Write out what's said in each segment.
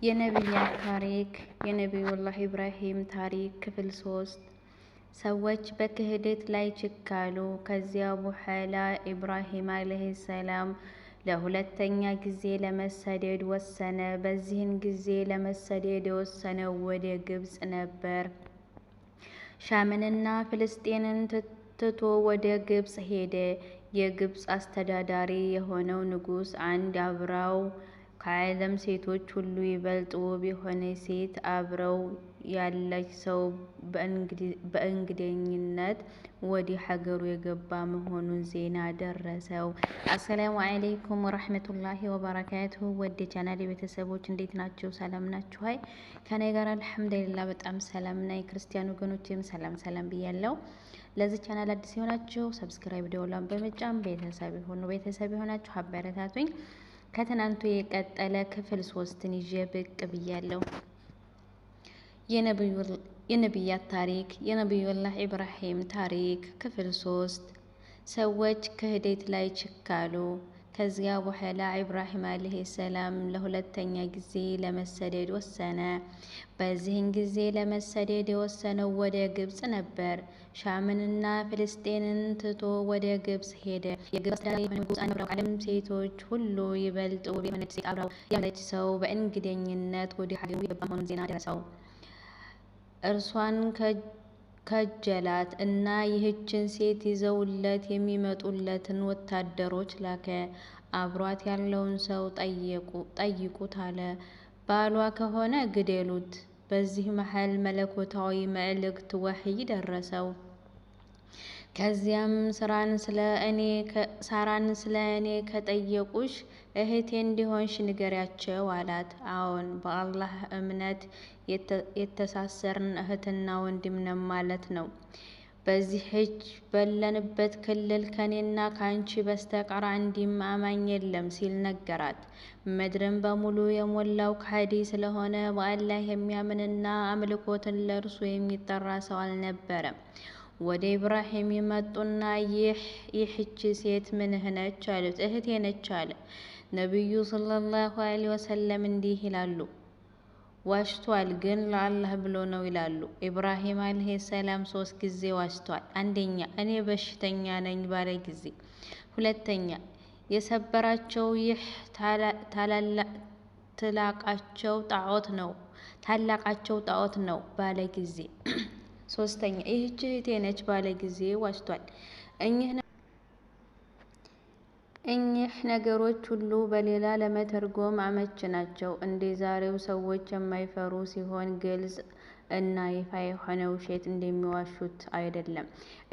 የነቢያት ታሪክ የነቢዩላህ ኢብራሂም ታሪክ ክፍል 3 ሰዎች በክህደት ላይ ችካሉ። ከዚያ በኋላ ኢብራሂም አለይሂ ሰላም ለሁለተኛ ጊዜ ለመሰደድ ወሰነ። በዚህን ጊዜ ለመሰደድ የወሰነው ወደ ግብጽ ነበር። ሻምንና ፍልስጤንን ትቶ ወደ ግብጽ ሄደ። የግብጽ አስተዳዳሪ የሆነው ንጉሥ አንድ አብራው ከዓለም ሴቶች ሁሉ ይበልጥ ውብ የሆነች ሴት አብረው ያለች ሰው በእንግደኝነት ወደ ሀገሩ የገባ መሆኑን ዜና ደረሰው። አሰላሙ አለይኩም ወራህመቱላሂ ወበረካቱሁ። ወደ ቻናሌ ቤተሰቦች እንዴት ናቸው? ሰላም ናችሁ? ሀይ ከኔ ጋር አልሐምዱሊላህ በጣም ሰላም ነኝ። ክርስቲያን ወገኖቼም ሰላም ብያለሁ። ለዚህ ቻናል አዲስ የሆናችሁ ሰብስክራይብ ደወሏን በመጫን ቤተሰብ ይሁኑ። ቤተሰብ የሆናችሁ አበረታቱኝ። ከትናንቱ የቀጠለ ክፍል 3ን ይዤ ብቅ ብያለሁ። የነቢያት ታሪክ የነቢዩላህ ኢብራሂም ታሪክ ክፍል 3 ሰዎች ክህደት ላይ ችካሉ። ከዚያ በኋላ ኢብራሂም አለይሂ ሰላም ለሁለተኛ ጊዜ ለመሰደድ ወሰነ። በዚህን ጊዜ ለመሰደድ የወሰነው ወደ ግብጽ ነበር። ሻምንና ፍልስጤንን ትቶ ወደ ግብጽ ሄደ። የግብጽ አስተዳዳሪ የሆነው ንጉሥ አንድ አብራው ከዓለም ሴቶች ሁሉ ይበልጥ ውብ የሆነች ሴት አብራው ያለች ሰው በእንግደኝነት ወደ ሀገሩ የገባ መሆኑን ዜና ደረሰው። እርሷን ከጀላት እና ይህችን ሴት ይዘውለት የሚመጡለትን ወታደሮች ላከ። አብሯት ያለውን ሰው ጠይቁት አለ። ባሏ ከሆነ ግደሉት። በዚህ መሃል መለኮታዊ መልእክት ወህይ ደረሰው። ከዚያም ሳራን ስለ እኔ ከጠየቁሽ እህቴ እንዲሆንሽ ንገሪያቸው አላት። አዎን፣ በአላህ እምነት የተሳሰርን እህትና ወንድም ነን ማለት ነው። በዚህች በለንበት ክልል ከኔና ከአንቺ በስተቀር አንድም አማኝ የለም ሲል ነገራት። ምድርን በሙሉ የሞላው ከሃዲ ስለሆነ በአላህ የሚያምንና አምልኮትን ለእርሱ የሚጠራ ሰው አልነበረም። ወደ ኢብራሂም የመጡና ይህች ሴት ምንህ ነች አሉት። እህቴ ነች አለ። ነቢዩ ሰለላሁ ዐለይሂ ወሰለም እንዲህ ይላሉ፣ ዋሽቷል ግን ለአላህ ብሎ ነው ይላሉ። ኢብራሂም አለይሂ ሰላም 3 ጊዜ ዋሽቷል። አንደኛ እኔ በሽተኛ ነኝ ባለ ጊዜ፣ ሁለተኛ የሰበራቸው ይህ ታላቃቸው ጣዖት ነው ባለ ጊዜ፣ ሶስተኛ ይህች እህቴ ነች ባለ ጊዜ ዋሽቷል። እኚህ ነገሮች ሁሉ በሌላ ለመተርጎም አመች ናቸው። እንደ ዛሬው ሰዎች የማይፈሩ ሲሆን ግልጽ እና ይፋ የሆነ ውሸት እንደሚዋሹት አይደለም።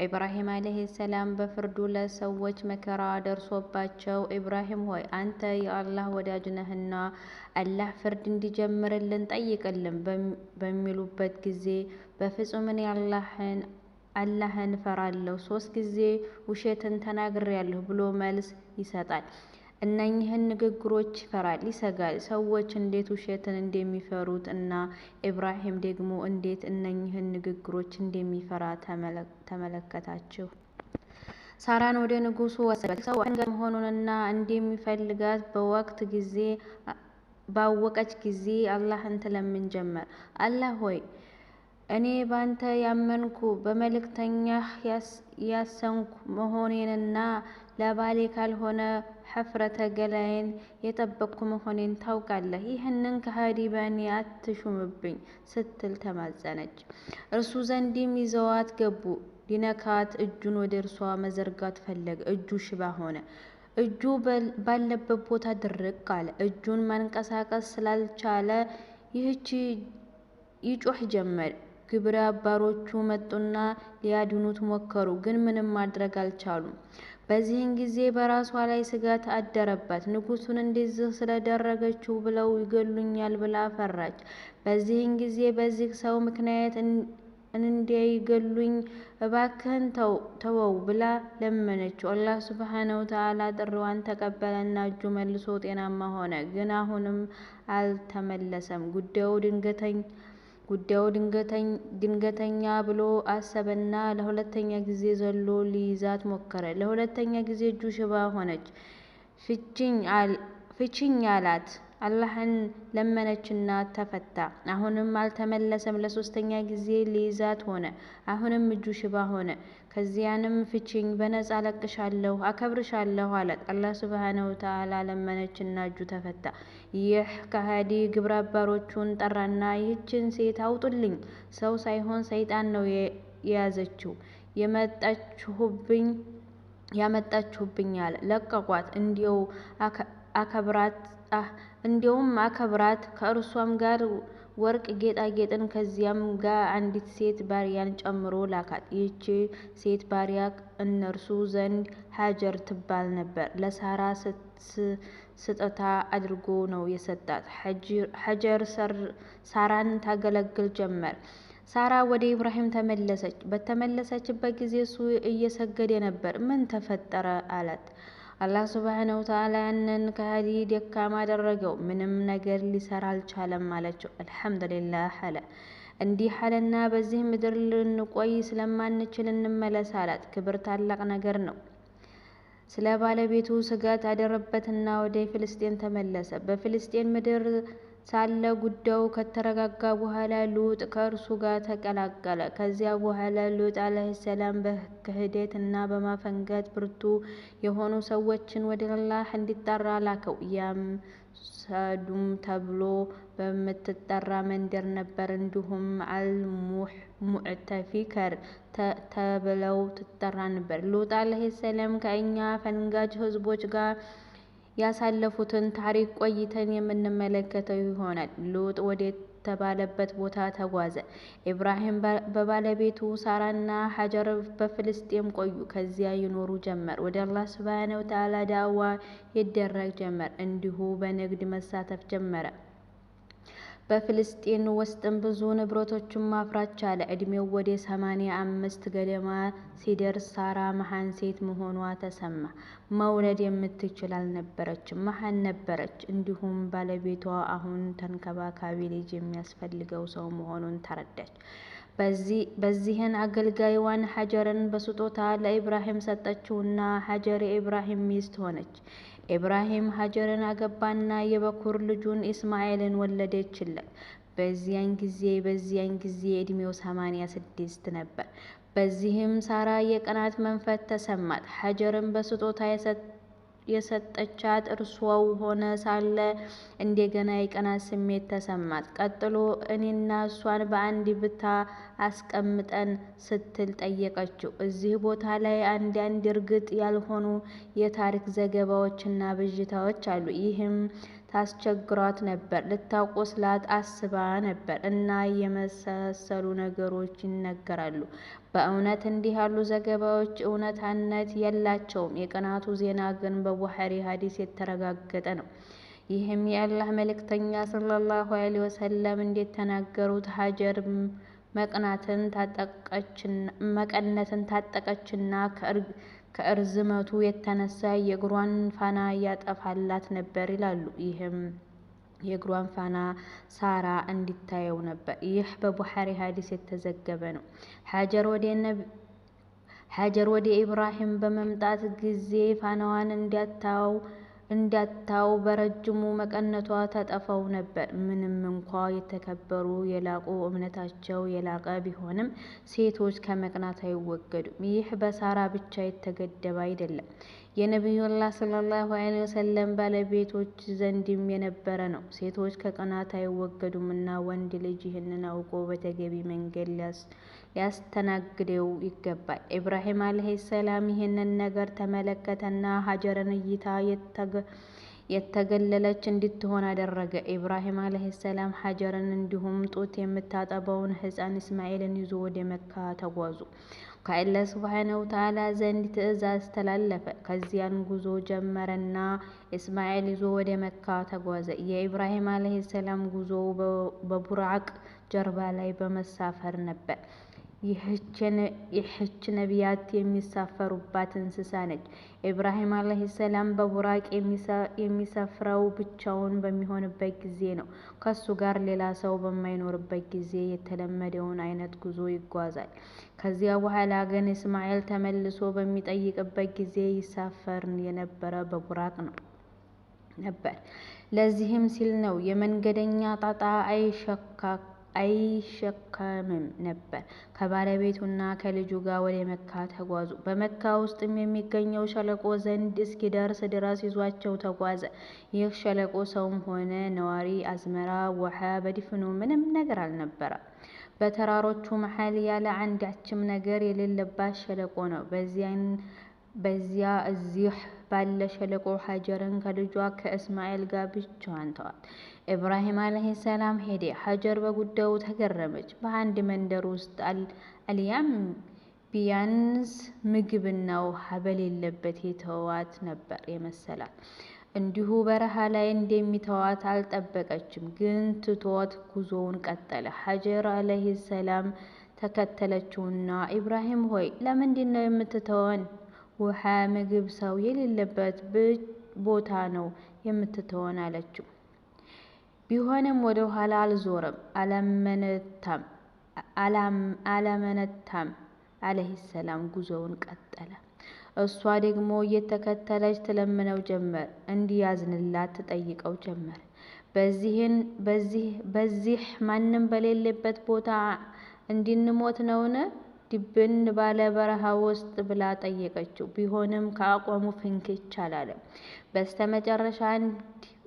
ኢብራሂም አለይሂ ሰላም በፍርዱ ለሰዎች መከራ ደርሶባቸው ኢብራሂም ሆይ አንተ የአላህ ወዳጅ ነህና አላህ ፍርድ እንዲጀምርልን ጠይቅልን በሚሉበት ጊዜ በፍጹም እኔ አላህን እፈራለሁ 3 ጊዜ ውሸትን ተናግሬያለሁ ብሎ መልስ ይሰጣል። እነኚህን ንግግሮች ይፈራል፣ ይሰጋል። ሰዎች እንዴት ውሸትን እንደሚፈሩት እና ኢብራሂም ደግሞ እንዴት እነኚህን ንግግሮች እንደሚፈራ ተመለከታችሁ። ሳራን ወደ ንጉሱ ወሰዳት። ሰው አንገት መሆኑንና እንደሚፈልጋት ባወቀች ጊዜ አላህን ትለምን ጀመር። አላህ ሆይ እኔ ባንተ ያመንኩ በመልእክተኛህ ያሰንኩ መሆኔንና ለባሌ ካልሆነ ሐፍረተ ገላዬን የጠበቅኩ መሆኔን ታውቃለህ። ይህንን ከሃዲ በእኔ አትሹምብኝ ስትል ተማጸነች። እርሱ ዘንድም ይዘዋት ገቡ። ሊነካት እጁን ወደ እርሷ መዘርጋት ፈለገ። እጁ ሽባ ሆነ። እጁ ባለበት ቦታ ድርቅ አለ። እጁን ማንቀሳቀስ ስላልቻለ ይጮህ ጀመር። ግብረ አበሮቹ መጡና ሊያድኑት ሞከሩ፣ ግን ምንም ማድረግ አልቻሉም። በዚህን ጊዜ በራሷ ላይ ስጋት አደረባት። ንጉሱን እንደዚህ ስለደረገችው ብለው ይገሉኛል ብላ ፈራች። በዚህን ጊዜ በዚህ ሰው ምክንያት እንዳይገሉኝ እባክህን ተወው ብላ ለመነችው። አላህ ሱብሓነሁ ወተዓላ ጥሪዋን ተቀበለና እጁ መልሶ ጤናማ ሆነ። ግን አሁንም አልተመለሰም። ጉዳዩ ድንገተኛ ብሎ አሰበና ለሁለተኛ ጊዜ ዘሎ ሊይዛት ሞከረ። ለሁለተኛ ጊዜ እጁ ሽባ ሆነች። ፍቺኝ አላት። አላህን ለመነችና ተፈታ። አሁንም አልተመለሰም። ለሶስተኛ ጊዜ ሊይዛት ሆነ። አሁንም እጁ ሽባ ሆነ። ከዚያንም ፍቺኝ፣ በነፃ ለቅሻለሁ፣ አከብርሻለሁ አላት። አላህ ሱብሓነሁ ወተዓላ ለመነችና እጁ ተፈታ። ይህ ከሃዲ ግብረ አበሮቹን ጠራና ይህችን ሴት አውጡልኝ፣ ሰው ሳይሆን ሰይጣን ነው የያዘችው ያመጣችሁብኝ አለ። ለቀቋት። እንዲያውም አከብራት፣ ከእርሷም ጋር ወርቅ ጌጣጌጥን፣ ከዚያም ጋር አንዲት ሴት ባሪያን ጨምሮ ላካት። ይህች ሴት ባሪያ እነርሱ ዘንድ ሀጀር ትባል ነበር። ለሳራ ስጦታ አድርጎ ነው የሰጣት። ሀጀር ሳራን ታገለግል ጀመር። ሳራ ወደ ኢብራሂም ተመለሰች። በተመለሰችበት ጊዜ እሱ እየሰገደ ነበር። ምን ተፈጠረ አላት። አላህ ሱብሓነሁ ወተዓላ ያንን ከሃዲ ደካማ አደረገው፣ ምንም ነገር ሊሰራ አልቻለም አለችው። አልሐምዱሊላህ አለ። እንዲህ አለና በዚህ ምድር ልንቆይ ስለማንችል እንመለስ አላት። ክብር ታላቅ ነገር ነው። ስለ ባለቤቱ ስጋት አደረበትና ወደ ፍልስጤን ተመለሰ። በፍልስጤን ምድር ሳለ ጉዳዩ ከተረጋጋ በኋላ ሉጥ ከእርሱ ጋር ተቀላቀለ። ከዚያ በኋላ ሉጥ ዓለይሂ ሰላም በክህደት እና በማፈንገጥ ብርቱ የሆኑ ሰዎችን ወደ አላህ እንዲጠራ ላከው። ያም ሰዱም ተብሎ በምትጠራ መንደር ነበር። እንዲሁም አልሙዕተፊከር ተብለው ትጠራ ነበር። ሉጥ ዓለይሂ ሰላም ከእኛ ፈንጋጭ ህዝቦች ጋር ያሳለፉትን ታሪክ ቆይተን የምንመለከተው ይሆናል። ሉጥ ወደ ተባለበት ቦታ ተጓዘ። ኢብራሂም በባለቤቱ ሳራና ሀጀር በፍልስጤም ቆዩ። ከዚያ ይኖሩ ጀመር። ወደ አላህ ሱብሓነሁ ወተዓላ ዳዕዋ ይደረግ ጀመር። እንዲሁ በንግድ መሳተፍ ጀመረ። በፍልስጤን ውስጥም ብዙ ንብረቶችን ማፍራት ቻለ። እድሜው ወደ 85 ገደማ ሲደርስ ሳራ መሃን ሴት መሆኗ ተሰማ። መውለድ የምትችል አልነበረችም፣ መሃን ነበረች። እንዲሁም ባለቤቷ አሁን ተንከባካቢ ልጅ የሚያስፈልገው ሰው መሆኑን ተረዳች። በዚህን አገልጋይዋን ሀጀርን በስጦታ ለኢብራሂም ሰጠችውና ሀጀር የኢብራሂም ሚስት ሆነች። ኢብራሂም ሀጀርን አገባና የበኩር ልጁን ኢስማኤልን ወለደችለት። በዚያን ጊዜ እድሜው 86 ነበር። በዚህም ሳራ የቅናት መንፈስ ተሰማት። ሀጀርን በስጦታ የሰጠቻት እርሷው ሆነ ሳለ እንደገና የቅናት ስሜት ተሰማት። ቀጥሎ እኔና እሷን በአንድ ቦታ አስቀምጠን ስትል ጠየቀችው። እዚህ ቦታ ላይ አንዳንድ እርግጥ ያልሆኑ የታሪክ ዘገባዎችና ብዥታዎች አሉ። ይህም ታስቸግሯት ነበር። ልታቆስላት አስባ ነበር እና የመሳሰሉ ነገሮች ይነገራሉ። በእውነት እንዲህ ያሉ ዘገባዎች እውነታነት የላቸውም። የቅናቱ ዜና ግን በቡኻሪ ሐዲስ የተረጋገጠ ነው። ይህም የአላህ መልእክተኛ ሰለላሁ ዐለይሂ ወሰለም እንደተናገሩት ሀጀር መቀነትን ታጠቀችና ከእርዝመቱ የተነሳ የእግሯን ፋና ያጠፋላት ነበር ይላሉ። ይህም የእግሯን ፋና ሳራ እንድታየው ነበር። ይህ በቡኻሪ ሐዲስ የተዘገበ ነው። ሀጀር ወደ ኢብራሂም በመምጣት ጊዜ ፋናዋን እንዳታው በረጅሙ መቀነቷ ተጠፋው ነበር። ምንም እንኳ የተከበሩ የላቁ እምነታቸው የላቀ ቢሆንም ሴቶች ከመቅናት አይወገዱም። ይህ በሳራ ብቻ የተገደበ አይደለም። የነቢዩላህ ሰለላሁ ዐለይሂ ወሰለም ባለቤቶች ዘንድም የነበረ ነው። ሴቶች ከቅናት አይወገዱምና ወንድ ልጅ ይህንን አውቆ በተገቢ መንገድ ሊያስተናግደው ይገባል። ኢብራሂም ዓለይሂ ሰላም ይህንን ነገር ተመለከተና ሀጀርን እይታ የተገለለች እንድትሆን አደረገ። ኢብራሂም ዓለይሂ ሰላም ሀጀርን እንዲሁም ጡት የምታጠባውን ሕፃን እስማኤልን ይዞ ወደ መካ ተጓዙ። ከአላህ ሱብሓነሁ ወተዓላ ዘንድ ትዕዛዝ ተላለፈ። ከዚያን ጉዞ ጀመረና እስማኤል ይዞ ወደ መካ ተጓዘ። የኢብራሂም ዓለይሂ ሰላም ጉዞ በቡራቅ ጀርባ ላይ በመሳፈር ነበር። ይህች ነቢያት የሚሳፈሩባት እንስሳ ነች። ኢብራሂም ዓለይሂ ሰላም በቡራቅ የሚሰፍረው ብቻውን በሚሆንበት ጊዜ ነው። ከሱ ጋር ሌላ ሰው በማይኖርበት ጊዜ የተለመደውን አይነት ጉዞ ይጓዛል። ከዚያ በኋላ ግን እስማኤል ተመልሶ በሚጠይቅበት ጊዜ ይሳፈር የነበረ በቡራቅ ነው። ነበር። ለዚህም ሲል ነው የመንገደኛ ጣጣ አይሸከምም ነበር። ከባለቤቱና ከልጁ ጋር ወደ መካ ተጓዙ። በመካ ውስጥም የሚገኘው ሸለቆ ዘንድ እስኪደርስ ድረስ ይዟቸው ተጓዘ። ይህ ሸለቆ ሰውም ሆነ ነዋሪ፣ አዝመራ፣ ውሃ በድፍኑ ምንም ነገር አልነበረም። በተራሮቹ መሃል ያለ አንዳችም ነገር የሌለባት ሸለቆ ነው። በዚያ እዚህ ባለ ሸለቆ ሀጀርን ከልጇ ከእስማኤል ጋር ብቻዋን ተዋት። ኢብራሂም ዓለይሂ ሰላም ሄደ። ሀጀር በጉዳዩ ተገረመች። በአንድ መንደር ውስጥ አልያም ቢያንስ ምግብና ውሃ በሌለበት የተዋት ነበር የመሰላት። እንዲሁ በረሃ ላይ እንደሚተዋት አልጠበቀችም። ግን ትቶት ጉዞውን ቀጠለ። ሀጀር ዓለይሂ ሰላም ተከተለችውና ኢብራሂም ሆይ ለምንድን ነው የምትተወን? ውሃ፣ ምግብ፣ ሰው የሌለበት ቦታ ነው የምትተወን አለችው። ቢሆንም ወደ ኋላ አልዞረም፣ አላመነታም። ዓለይሂ ሰላም ጉዞውን ቀጠለ። እሷ ደግሞ እየተከተለች ትለምነው ጀመር። እንዲያዝንላት ትጠይቀው ጀመር። በዚህ ማንም በሌለበት ቦታ እንድንሞት ነውን? ድብን ባለ በረሃ ውስጥ ብላ ጠየቀችው። ቢሆንም ከአቋሙ ፍንክች አላለም። በስተመጨረሻ አንድ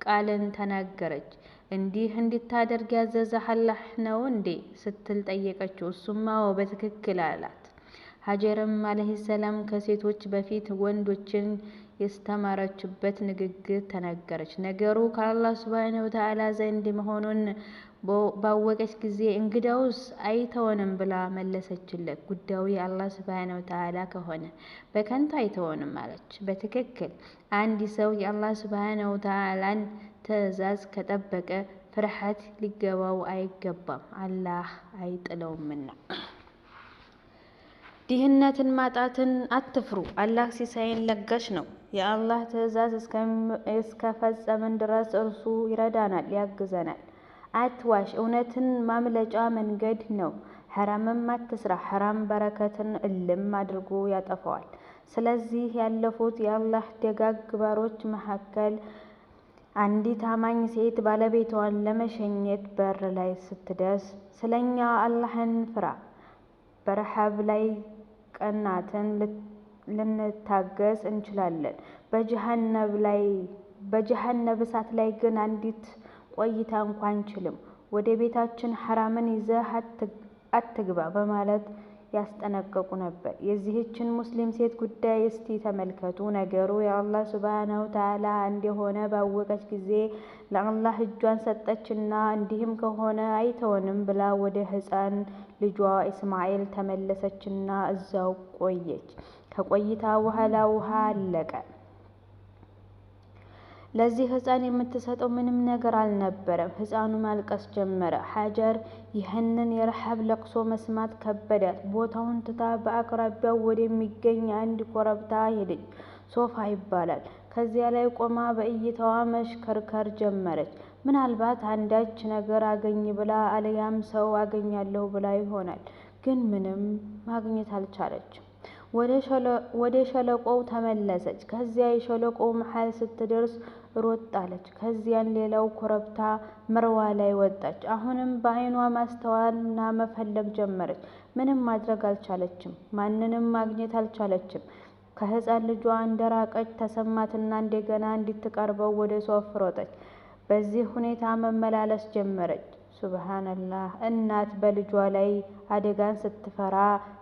ቃልን ተናገረች። እንዲህ እንድታደርግ ያዘዘህ አላህ ነው እንዴ ስትል ጠየቀችው። እሱም አዎ በትክክል አላት። ሀጀርም ዓለይሂ ሰላም ከሴቶች በፊት ወንዶችን ያስተማረችበት ንግግር ተናገረች። ነገሩ ከአላህ ሱብሓነሁ ወተዓላ ዘንድ መሆኑን ባወቀች ጊዜ እንግዳውስ አይተወንም ብላ መለሰችለት። ጉዳዩ የአላህ ሱብሓነሁ ወተዓላ ከሆነ በከንቱ አይተወንም አለች። በትክክል አንድ ሰው የአላህ ሱብሓነሁ ወተዓላን ትዕዛዝ ከጠበቀ ፍርሃት ሊገባው አይገባም፣ አላህ አይጥለውምና። ድህነትን ማጣትን አትፍሩ፣ አላህ ሲሳይን ለጋሽ ነው። የአላህ ትዕዛዝ እስከፈጸምን ድረስ እርሱ ይረዳናል፣ ያግዘናል። አትዋሽ፣ እውነትን ማምለጫ መንገድ ነው። ሐራምም አትስራ፣ ሐራም በረከትን እልም አድርጎ ያጠፋዋል። ስለዚህ ያለፉት የአላህ ደጋግ ባሮች መካከል አንዲት አማኝ ሴት ባለቤቷን ለመሸኘት በር ላይ ስትደርስ ስለኛ አላህን ፍራ፣ በረሃብ ላይ ቀናትን ልንታገስ እንችላለን፣ በጀሃነብ እሳት ላይ ግን አንዲት ቆይታ እንኳን አንችልም፣ ወደ ቤታችን ሐራምን ይዘህ አትግባ በማለት ያስጠነቅቁ ነበር። የዚህችን ሙስሊም ሴት ጉዳይ እስቲ ተመልከቱ። ነገሩ የአላህ ሱብሓነሁ ወተዓላ እንደሆነ ባወቀች ጊዜ ለአላህ እጇን ሰጠችና እንዲህም ከሆነ አይተወንም ብላ ወደ ሕፃን ልጇ እስማኤል ተመለሰችና እዛው ቆየች። ከቆይታ በኋላ ውሃ አለቀ። ለዚህ ሕፃን የምትሰጠው ምንም ነገር አልነበረም። ሕፃኑ ማልቀስ ጀመረ። ሀጀር ይህንን የረሃብ ለቅሶ መስማት ከበዳት። ቦታውን ትታ በአቅራቢያው ወደሚገኝ አንድ ኮረብታ ሄደች። ሶፋ ይባላል። ከዚያ ላይ ቆማ በእይታዋ መሽከርከር ጀመረች። ምናልባት አንዳች ነገር አገኝ ብላ አልያም ሰው አገኛለሁ ብላ ይሆናል። ግን ምንም ማግኘት አልቻለችም። ወደ ሸለቆው ተመለሰች። ከዚያ የሸለቆው መሃል ስትደርስ ሮጥ አለች። ከዚያን ሌላው ኮረብታ መርዋ ላይ ወጣች። አሁንም በዓይኗ ማስተዋልና መፈለግ ጀመረች። ምንም ማድረግ አልቻለችም። ማንንም ማግኘት አልቻለችም። ከሕፃን ልጇ እንደራቀች ተሰማትና እንደገና እንድትቀርበው ወደ ሶፍ ሮጠች። በዚህ ሁኔታ መመላለስ ጀመረች። ሱብሃንአላህ! እናት በልጇ ላይ አደጋን ስትፈራ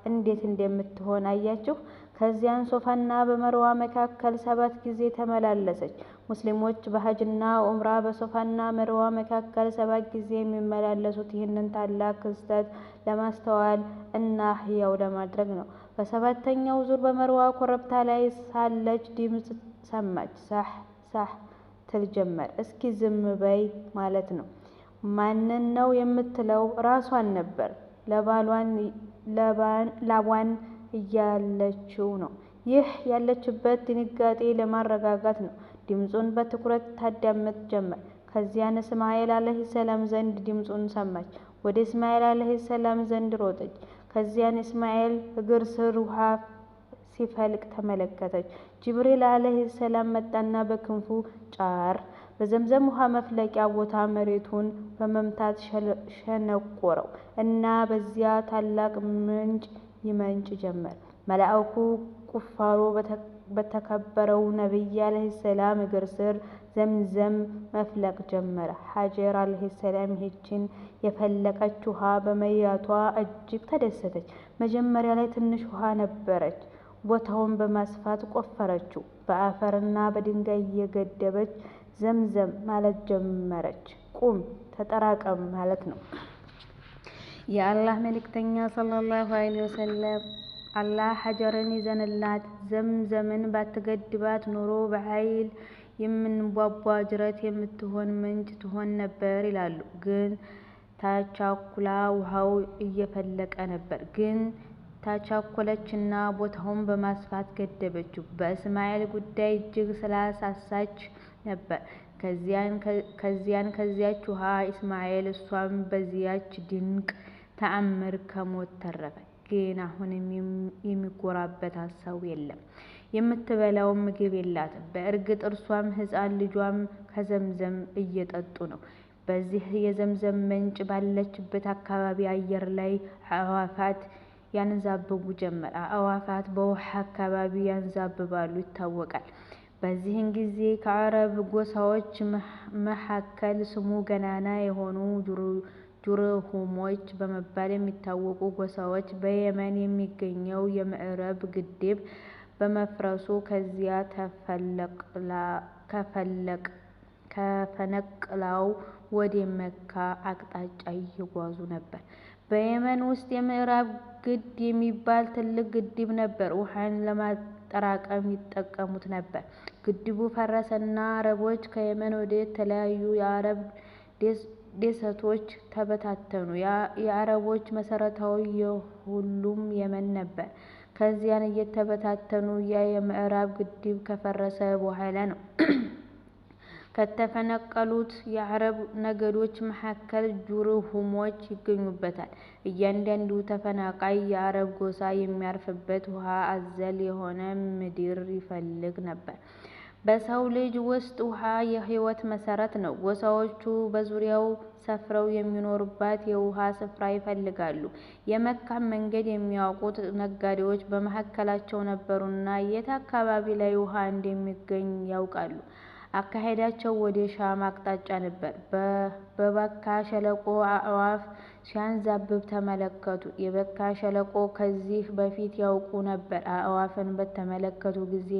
እንዴት እንደምትሆን አያችሁ። ከዚያን ሶፋና በመርዋ መካከል 7 ጊዜ ተመላለሰች። ሙስሊሞች በሐጅና ዑምራ በሶፋና መርዋ መካከል 7 ጊዜ የሚመላለሱት ይህንን ታላቅ ክስተት ለማስተዋል እና ህያው ለማድረግ ነው። በሰባተኛው ዙር በመርዋ ኮረብታ ላይ ሳለች ድምፅ ሰማች። ሳህ ትል ጀመር። እስኪ ዝም በይ ማለት ነው። ማንን ነው የምትለው? ራሷን ነበር። ላቧን እያለችው ነው። ይህ ያለችበት ድንጋጤ ለማረጋጋት ነው። ድምፁን በትኩረት ታዳምጥ ጀመር። ከዚያን እስማኤል ዓለይሂ ሰላም ዘንድ ድምፁን ሰማች። ወደ እስማኤል ዓለይሂ ሰላም ዘንድ ሮጠች። ከዚያን እስማኤል እግር ስር ውሃ ሲፈልቅ ተመለከተች። ጅብሪል ዓለይሂ ሰላም መጣና በክንፉ ጫር በዘምዘም ውሃ መፍለቂያ ቦታ መሬቱን በመምታት ሸነቆረው እና በዚያ ታላቅ ምንጭ ይመነጭ ጀመር። መልአኩ ቁፋሮ በተከበረው ነቢይ ዓለይሂ ሰላም እግር ስር ዘምዘም መፍለቅ ጀመረ። ሀጀር ዓለይሂ ሰላም ይህችን የፈለቀች ውሃ በማየቷ እጅግ ተደሰተች። መጀመሪያ ላይ ትንሽ ውሃ ነበረች። ቦታውን በማስፋት ቆፈረችው። በአፈርና በድንጋይ እየገደበች ዘምዘም ማለት ጀመረች። ቁም ተጠራቀም ማለት ነው። የአላህ መልእክተኛ ሰለላሁ ዐለይሂ ወሰለም አላህ ሀጀርን ይዘንላት ዘምዘምን ባትገድባት ኖሮ በኃይል የምንቧቧ ጅረት የምትሆን ምንጭ ትሆን ነበር ይላሉ። ግን ታቻኩላ ውሃው እየፈለቀ ነበር። ግን ታቻኮለችና ቦታውን በማስፋት ገደበችው። በእስማኤል ጉዳይ እጅግ ስላሳሳች ነበር። ከዚያች ውሃ እስማኤል እሷም በዚያች ድንቅ ተአምር ከሞት ተረፈ። ግን አሁንም የሚጎራበት ሰው የለም። የምትበላው ምግብ የላትም። በእርግጥ እርሷም ሕፃን ልጇም ከዘምዘም እየጠጡ ነው። በዚህ የዘምዘም ምንጭ ባለችበት አካባቢ አየር ላይ አዕዋፋት ያንዛብቡ ጀመር። አዕዋፋት በውሃ አካባቢ ያንዛብባሉ ይታወቃል። በዚህን ጊዜ ከአረብ ጎሳዎች መካከል ስሙ ገናና የሆኑ ጁርሁሞች በመባል የሚታወቁ ጎሳዎች በየመን የሚገኘው የምዕራብ ግድብ በመፍረሱ ከዚያ ከፈነቅለው ወደ መካ አቅጣጫ እየጓዙ ነበር። በየመን ውስጥ የምዕራብ ግድ የሚባል ትልቅ ግድብ ነበር። ውሃን ለማጠራቀም ይጠቀሙት ነበር። ግድቡ ፈረሰና አረቦች ከየመን ወደ ተለያዩ የአረብ ደሴቶች ተበታተኑ። የአረቦች መሰረታዊ የሁሉም የመን ነበር። ከዚያን እየተበታተኑ ያ የምዕራብ ግድብ ከፈረሰ በኋላ ነው። ከተፈነቀሉት የአረብ ነገዶች መካከል ጁርሁሞች ይገኙበታል። እያንዳንዱ ተፈናቃይ የአረብ ጎሳ የሚያርፍበት ውሃ አዘል የሆነ ምድር ይፈልግ ነበር። በሰው ልጅ ውስጥ ውሃ የህይወት መሰረት ነው። ጎሳዎቹ በዙሪያው ሰፍረው የሚኖሩባት የውሃ ስፍራ ይፈልጋሉ። የመካን መንገድ የሚያውቁት ነጋዴዎች በመካከላቸው ነበሩና የት አካባቢ ላይ ውሃ እንደሚገኝ ያውቃሉ። አካሄዳቸው ወደ ሻም አቅጣጫ ነበር። በበካ ሸለቆ አዕዋፍ ሲያንዛብብ ተመለከቱ። የበካ ሸለቆ ከዚህ በፊት ያውቁ ነበር። አዕዋፍን በተመለከቱ ጊዜ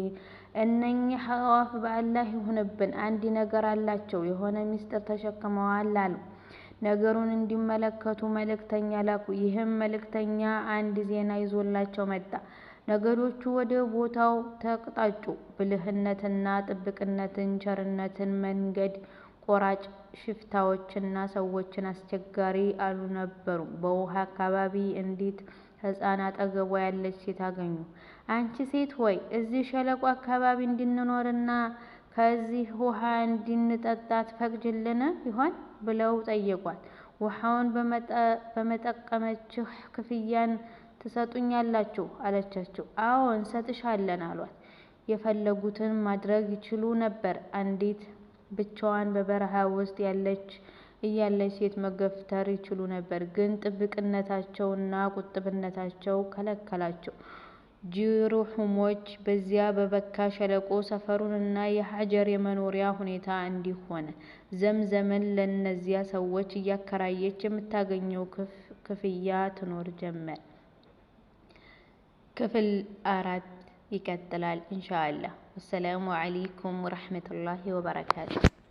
እነኚህ አዕዋፍ በአላህ ይሁንብን አንድ ነገር አላቸው፣ የሆነ ሚስጥር ተሸክመዋል አሉ። ነገሩን እንዲመለከቱ መልእክተኛ ላኩ። ይህም መልእክተኛ አንድ ዜና ይዞላቸው መጣ። ነገዶቹ ወደ ቦታው ተቅጣጩ። ብልህነትና ጥብቅነትን፣ ቸርነትን፣ መንገድ ቆራጭ ሽፍታዎችና ሰዎችን አስቸጋሪ አልነበሩም። በውሃ አካባቢ አንዲት ሕፃን አጠገቧ ያለች ሴት አገኙ። አንቺ ሴት ሆይ እዚህ ሸለቆ አካባቢ እንድንኖርና ከዚህ ውሃ እንድንጠጣ ትፈቅጂልን ይሆን ብለው ጠየቋት። ውሃውን በመጠቀማችሁ ክፍያን ትሰጡኛላችሁ አለቻቸው። አዎ እንሰጥሻለን አሏት። የፈለጉትን ማድረግ ይችሉ ነበር። አንዲት ብቻዋን በበረሃ ውስጥ እያለች ሴት መገፍተር ይችሉ ነበር፣ ግን ጥብቅነታቸውና ቁጥብነታቸው ከለከላቸው። ጁርሁሞች በዚያ በበካ ሸለቆ ሰፈሩንና የሀጀር የመኖሪያ ሁኔታ እንዲህ ሆነ። ዘምዘምን ለእነዚያ ሰዎች እያከራየች የምታገኘው ክፍያ ትኖር ጀመር። ክፍል 4 ይቀጥላል ኢንሻአላህ። ወሰላሙ አለይኩም ወረሕመቱላሂ ወበረካቱሁ።